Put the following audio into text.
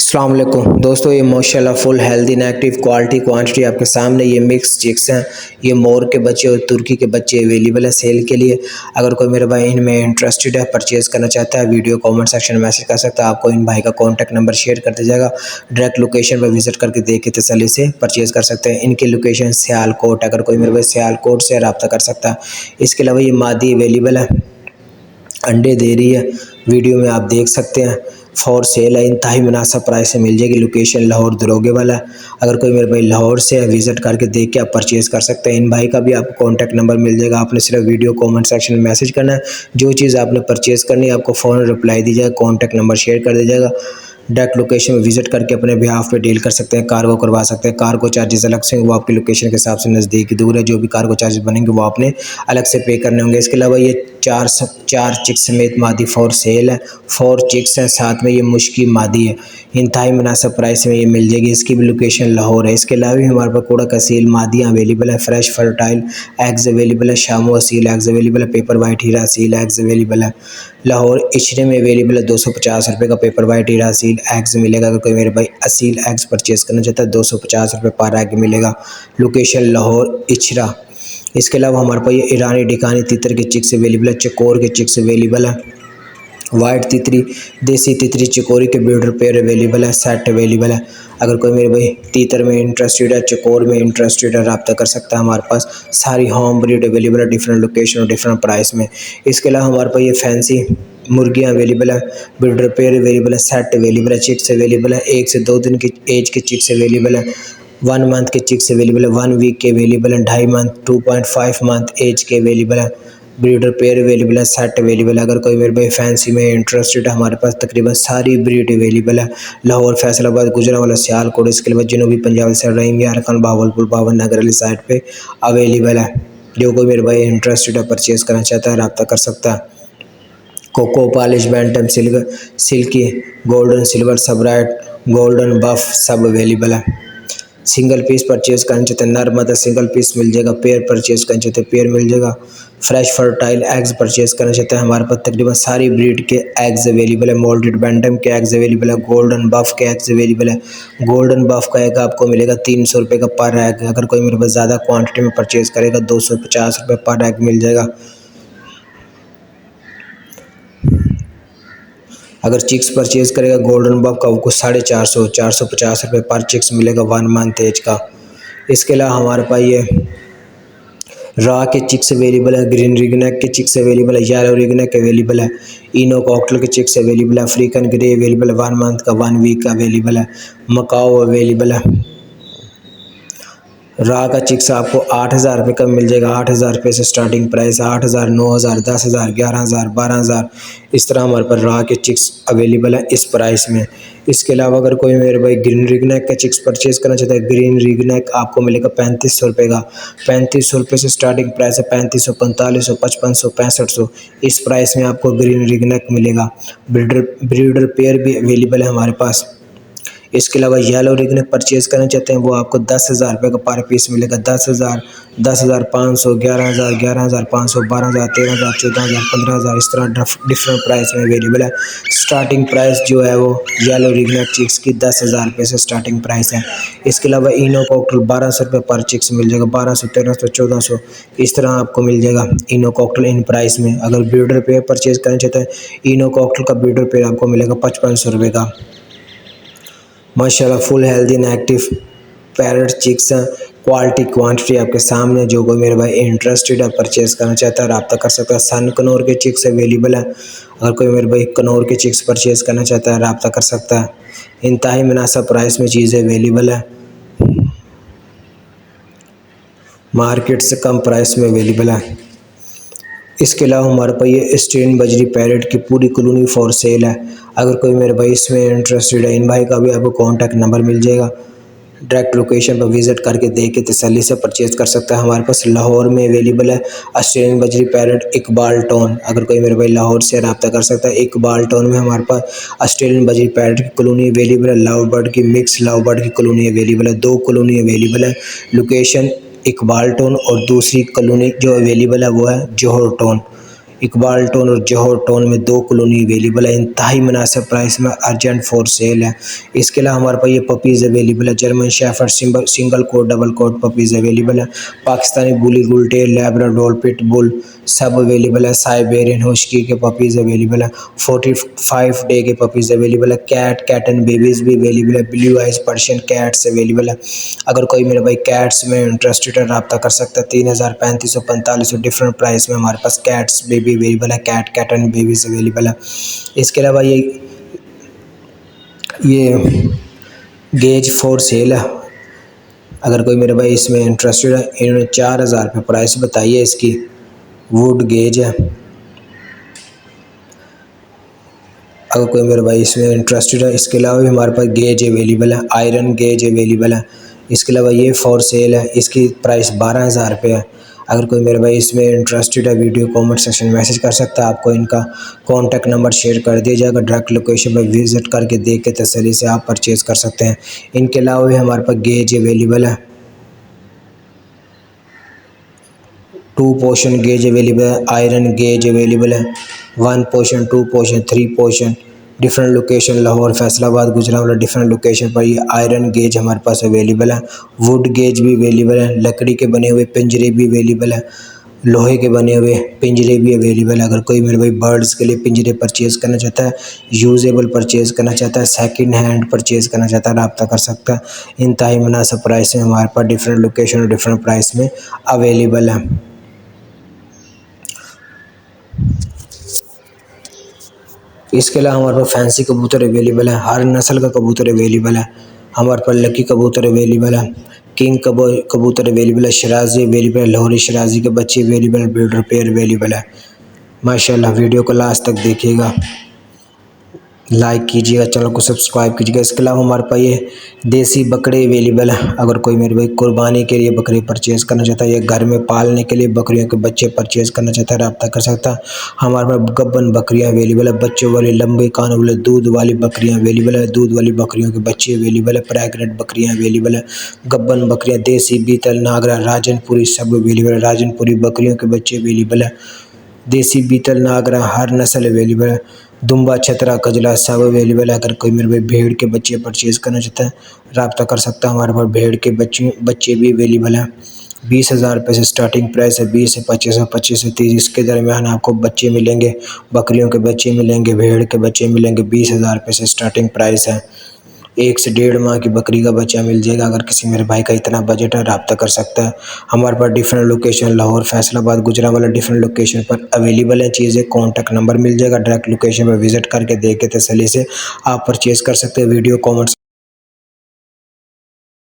अस्सलाम वालेकुम दोस्तों, ये माशाल्लाह full healthy active quality quantity आपके सामने ये मिक्स चिक्स हैं। ये मोर के बच्चे और तुर्की के बच्चे अवेलेबल है सेल के लिए। अगर कोई मेरे भाई इनमें इंटरेस्टेड है, परचेज़ करना चाहता है, वीडियो कमेंट सेक्शन में मैसेज कर सकता है। आपको इन भाई का कॉन्टैक्ट नंबर शेयर कर दिया जाएगा। डायरेक्ट लोकेशन पर विजिट करके देख के तसल्ली से परचेज़ कर सकते हैं। इनकी लोकेशन सियालकोट, अगर कोई मेरे भाई सियालकोट से रब्ता कर सकता है। इसके अलावा ये मादी अवेलेबल है, अंडे दे रही है, वीडियो में आप देख सकते हैं। फॉर सेल है, इंतहाई मुनासिब प्राइस से मिल जाएगी। लोकेशन लाहौर दरोगे वाला है। अगर कोई मेरे भाई लाहौर से है, विज़िट करके देख के आप परचेज़ कर सकते हैं। इन भाई का भी आपको कॉन्टैक्ट नंबर मिल जाएगा। आपने सिर्फ वीडियो कमेंट सेक्शन में मैसेज करना है। जो चीज़ आपने परचेज़ करनी है आपको फ़ौरन रिप्लाई दी जाएगा, कॉन्टैक्ट नंबर शेयर कर दिया जाएगा। डायरेक्ट लोकेशन में विजिट करके अपने बिहाफ पे डील कर सकते हैं, कार्गो करवा सकते हैं। कार्गो चार्जेस अलग से वो आपकी लोकेशन के हिसाब से नज़दीक दूर है, जो भी कार्गो चार्जेस बनेंगे वो आपने अलग से पे करने होंगे। इसके अलावा ये चार चिक्स समेत मादी फॉर सेल है। 4 चिक्स हैं, साथ में ये मुश्की मादी है। इंतहाई मुनासिब प्राइस में ये मिल जाएगी। इसकी भी लोकेशन लाहौर है। इसके अलावा भी हमारे पास कोड़ा कसील मादियाँ अवेलेबल है, फ्रेश फर्टाइल एग्स अवेलेबल है, शामो असील एग्स अवेलेबल है, पेपर वाइट हीरा असील एग्स अवेलेबल है। लाहौर इचरे में अवेलेबल है, 250 रुपये का पेपर वाइट हीरा असील एग्स मिलेगा। अगर कोई मेरे भाई असील एग्स परचेज़ करना चाहता है, 250 रुपये पर एग मिलेगा। लोकेशन लाहौर इचरा। इसके अलावा हमारे पास ये ईरानी डिकानी तितर के चिक्स अवेलेबल है, चकोर के चिक्स अवेलेबल है, वाइट तितरी, देसी तितरी, चिकोरी के ब्रीडर पेयर अवेलेबल है, सेट अवेलेबल है। अगर कोई मेरे भाई तीतर में इंटरेस्टेड है, चकोर में इंटरेस्टेड है, रब्ता कर सकता है। हमारे पास सारी होम ब्रीड अवेलेबल है, डिफरेंट लोकेशन और डिफरेंट प्राइस में। इसके अलावा हमारे पास ये फैंसी मुर्गियाँ अवेलेबल है, ब्रीडर पेयर अवेलेबल है, सेट अवेलेबल है, चिक्स अवेलेबल है, 1 से 2 दिन की एज के चिक्स अवेलेबल है, 1 मंथ के चिक्स अवेलेबल है, 1 वीक के अवेलेबल है, 2.5 मंथ, 2.5 मंथ एज के अवेलेबल है, ब्रीडर पेयर अवेलेबल है, सेट अवेलेबल है। अगर कोई मेरे भाई फैंसी में इंटरेस्टेड है, हमारे पास तकरीबन सारी ब्रीड अवेलेबल है। लाहौर, फैसलाबाद, गुजरांवाला, सियालकोट, इसके अलावा जनूबी पंजाब से रहीम यारखान, बावलपुर, बावन नगर वाली साइड पे अवेलेबल है। जो कोई मेरे भाई इंटरेस्टेड है, परचेज़ करना चाहता है, रब्ता कर सकता है। कोको Polish bantam silky golden silver सब ब्राइट गोल्डन बफ सब अवेलेबल है। सिंगल पीस परचेज़ करना चाहते हैं, नर मादा सिंगल पीस मिल जाएगा। पेयर परचेज़ करना चाहते हैं, पेयर मिल जाएगा। फ्रेश फर्टाइल एग्स परचेज़ करना चाहते हैं, हमारे पास तकरीबन सारी ब्रीड के एग्स अवेलेबल है। मोल्टेड बैंटम के एग्स अवेलेबल है, गोल्डन बफ के एग्स अवेलेबल है। गोल्डन बफ का एग आपको मिलेगा 300 रुपये का पर एग। अगर कोई मेरे पास ज़्यादा क्वान्टिटी में परचेज़ करेगा, 250 रुपये पर एग मिल जाएगा। अगर चिक्स परचेज़ करेगा गोल्डन बफ का, आपको 450 रुपये पर चिक्स मिलेगा 1 मंथ एज का। इसके अलावा हमारे पास ये रॉ के चिक्स अवेलेबल है, ग्रीन रिगनेक के चिक्स अवेलेबल है, येलो रिगनेक अवेलेबल है, इनो कॉकटेल के चिक्स अवेलेबल है, अफ्रीकन ग्रे अवेलेबल है, 1 मंथ का, 1 वीक का अवेलेबल है, मकाओ अवेलेबल है। रॉ का चिक्स आपको 8,000 रुपये का मिल जाएगा। 8,000 रुपये से स्टार्टिंग प्राइस, 8,000, 9,000, 10,000, 11,000, 12,000, इस तरह हमारे पास रॉ के चिक्स अवेलेबल है इस प्राइस में। इसके अलावा अगर कोई मेरे भाई ग्रीन रिगनेक का चिक्स परचेज़ करना चाहता है, ग्रीन रिगनेक आपको मिलेगा 3500 रुपये का। 3500 रुपये से स्टार्टिंग प्राइस है, 3500, 4500, 5500, 6500, इस प्राइस में आपको ग्रीन रिगनेक मिलेगा। ब्रीडर पेयर भी अवेलेबल है हमारे पास। इसके अलावा येलो रिगनेक परचेज़ करना चाहते हैं, वो आपको 10,000 रुपये का पर पीस मिलेगा। 10,000, 10,500, 11,000, 11,500, 12,000, 13,000, 14,000, 15,000, इस तरह डिफरेंट प्राइस में अवेलेबल है। स्टार्टिंग प्राइस जो है वो येलो रिगनेक चिक्स की 10,000 रुपये से स्टार्टिंग प्राइस है। इसके अलावा इनो कॉकटेल 1,200 रुपये पर चिक्स मिल जाएगा। 1,200, 1,300, 1,400, इस तरह आपको मिल जाएगा इनो कॉकटेल इन प्राइस में। अगर ब्रीडर पेयर परचेज़ करना चाहते हैं, इनो कॉकटेल का ब्रीडर पेयर आपको मिलेगा 5,500 रुपये का। माशाल्लाह full healthy and active parrot chicks हैं, क्वालिटी क्वांटिटी आपके सामने। जो कोई मेरे भाई इंटरेस्टेड है, परचेज़ करना चाहता है, रब्ता कर सकता है। सन कनौर के चिक्स अवेलेबल है। अगर कोई मेरे भाई कनौर के चिक्स परचेज़ करना चाहता है, रब्ता कर सकता है। इंतहाई मुनासिब प्राइस में चीज़ें अवेलेबल है, मार्केट से कम प्राइस में अवेलेबल है। इसके अलावा हमारे पास ये स्टेन बजरी पैरेट की पूरी कॉलोनी फॉर सेल है। अगर कोई मेरे भाई इसमें इंटरेस्टेड है, इन भाई का भी आपको कॉन्टैक्ट नंबर मिल जाएगा। डायरेक्ट लोकेशन पर विजिट करके देख के तसल्ली से परचेज़ कर सकता है। हमारे पास लाहौर में अवेलेबल है ऑस्ट्रेलियन बजरी पैरेट इकबाल टाउन। अगर कोई मेरे भाई लाहौर से रब्ता कर सकता है, इकबाल टाउन में हमारे पास ऑस्ट्रेलियन बजरी पैरेट की कॉलोनी अवेलेबल है। लव बर्ड की मिक्स लव बर्ड की कॉलोनी अवेलेबल है, 2 कॉलोनी अवेलेबल है। लोकेशन इकबाल टाउन और दूसरी कॉलोनी जो अवेलेबल है वो है जौहर टाउन। इकबाल टोन और जौहर टोन में 2 कॉलोनी अवेलेबल है, इंतहाई मुनासिब प्राइस में, अर्जेंट फॉर सेल है। इसके अलावा हमारे पास ये पपीज़ अवेलेबल है, German shepherd single coat double coat puppies available है, पाकिस्तानी बुली गुलटेल लैब्राडोर पिटबुल सब अवेलेबल है, साइबेरियन हुस्की के पपीज़ अवेलेबल है, 45 डे के पपीज़ अवेलेबल है, कैट एंड बेबीज़ भी अवेलेबल है, blue eyes Persian cats available है। अगर कोई मेरे भाई कैट्स में इंटरेस्टेड है रब्ता कर सकता है। 3000, 3500, 4500 डिफरेंट प्राइस में हमारे पास कैट्स बेबी अवेलेबल है, कैट एंड बेबीज़ अवेलेबल है। इसके अलावा ये गेज फॉर सेल है, अगर कोई मेरे भाई इसमें इंटरेस्टेड है। इन्होंने 4000 रुपये प्राइस बताई है इसकी, वुड गेज है। अगर कोई मेरे भाई इसमें इंटरेस्टेड है। इसके अलावा भी हमारे पास गेज अवेलेबल है, आयरन गेज अवेलेबल है। इसके अलावा ये फॉर सेल है, इसकी प्राइस 12000 रुपये है। अगर कोई मेरे भाई इसमें इंटरेस्टेड है, वीडियो कमेंट सेक्शन में मैसेज कर सकता है, आपको इनका कॉन्टैक्ट नंबर शेयर कर दिया जाएगा। डायरेक्ट लोकेशन पर विज़िट करके देख के तसल्ली से आप परचेज़ कर सकते हैं। इनके अलावा भी हमारे पास गेज अवेलेबल है, 2 पोर्शन गेज अवेलेबल है, आयरन गेज अवेलेबल है, 1 portion, 2 portion, 3 portion, different location Lahore, Faisalabad, Gujranwala different location पर ये आयरन गेज हमारे पास अवेलेबल है। वुड गेज भी अवेलेबल है, लकड़ी के बने हुए पिंजरे भी अवेलेबल है, लोहे के बने हुए पिंजरे भी अवेलेबल है। अगर कोई मेरे भाई बर्ड्स के लिए पिंजरे परचेज़ करना चाहता है, यूजेबल परचेज़ करना चाहता है, सेकंड हैंड परचेज़ करना चाहता है, रब्ता कर सकता है। इंतहाई मुनासिब प्राइस में हमारे पास डिफरेंट लोकेशन और डिफरेंट प्राइस में अवेलेबल है। इसके अलावा हमारे पास फैंसी कबूतर अवेलेबल है, हर नस्ल का कबूतर अवेलेबल है। हमारे पास लकी कबूतर अवेलेबल है, किंग कबूतर अवेलेबल है, शराजी अवेलेबल है, लाहौरी शराजी के बच्चे अवेलेबल है, ब्रीडर पेयर अवेलेबल है। माशाल्लाह वीडियो को लास्ट तक देखिएगा, लाइक कीजिएगा, चैनल को सब्सक्राइब कीजिएगा। इसके अलावा हमारे पास ये देसी बकरे अवेलेबल है। अगर कोई मेरे भाई कुर्बानी के लिए बकरी परचेज़ करना चाहता है या घर में पालने के लिए बकरियों के बच्चे परचेज़ करना चाहता है, रब्ता कर सकता है। हमारे पास गब्बन बकरियां अवेलेबल है, बच्चों वाली लंबे कानों वाले दूध वाली बकरियां अवेलेबल है, दूध वाली बकरियों के बच्चे अवेलेबल है, प्रेग्नेंट बकरियाँ अवेलेबल है, गब्बन बकरियाँ देसी बीतल नागरा राजनपुरी सब अवेलेबल है, राजनपुरी बकरियों के बच्चे अवेलेबल है, देसी बीतल नागरा हर नस्ल अवेलेबल है, दुम्बा छतरा कजला सब अवेलेबल है। अगर कोई मेरे भाई भेड़ के बच्चे परचेज़ करना चाहता है, रब्ता कर सकता है। हमारे पास भेड़ के बच्चे भी अवेलेबल हैं। 20,000 रुपये से स्टार्टिंग प्राइस है, 20 से 25 और 25 से 30 इसके दरमियान आपको बच्चे मिलेंगे, बकरियों के बच्चे मिलेंगे, भेड़ के बच्चे मिलेंगे। 20,000 रुपये से स्टार्टिंग प्राइस है, 1 से 1.5 माह की बकरी का बच्चा मिल जाएगा। अगर किसी मेरे भाई का इतना बजट है, रब्ता कर सकता है। हमारे पास different location Lahore, Faisalabad, Gujranwala different location पर अवेलेबल है चीज़ें। कॉन्टैक्ट नंबर मिल जाएगा, डायरेक्ट लोकेशन पर विजिट करके देख के तसल्ली से आप परचेज़ कर सकते हैं। Video comments